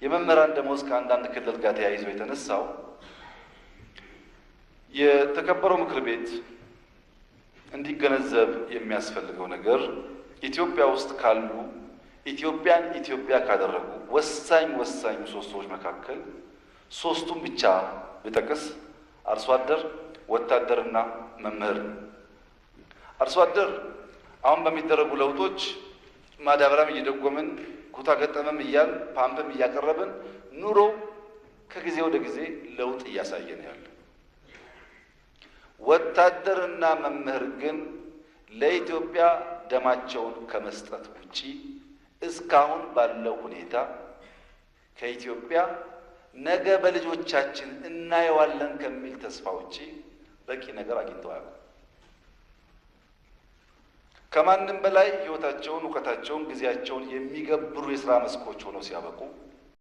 የመምህራን ደሞዝ ከአንዳንድ ክልል ጋር ተያይዞ የተነሳው የተከበረው ምክር ቤት እንዲገነዘብ የሚያስፈልገው ነገር ኢትዮጵያ ውስጥ ካሉ ኢትዮጵያን ኢትዮጵያ ካደረጉ ወሳኝ ምሰሶዎች መካከል ሶስቱን ብቻ ብጠቅስ አርሶ አደር፣ ወታደርና መምህር። አርሶ አደር አሁን በሚደረጉ ለውጦች ማዳበሪያም እየደጎምን ኩታ ገጠመም እያል ፓምፕም እያቀረብን ኑሮ ከጊዜ ወደ ጊዜ ለውጥ እያሳየ ነው ያለው። ወታደርና መምህር ግን ለኢትዮጵያ ደማቸውን ከመስጠት ውጪ እስካሁን ባለው ሁኔታ ከኢትዮጵያ ነገ በልጆቻችን እናየዋለን ከሚል ተስፋ ውጪ በቂ ነገር አግኝተው አያውቁም። ከማንም በላይ ሕይወታቸውን፣ እውቀታቸውን፣ ጊዜያቸውን የሚገብሩ የሥራ መስኮች ሆነው ሲያበቁ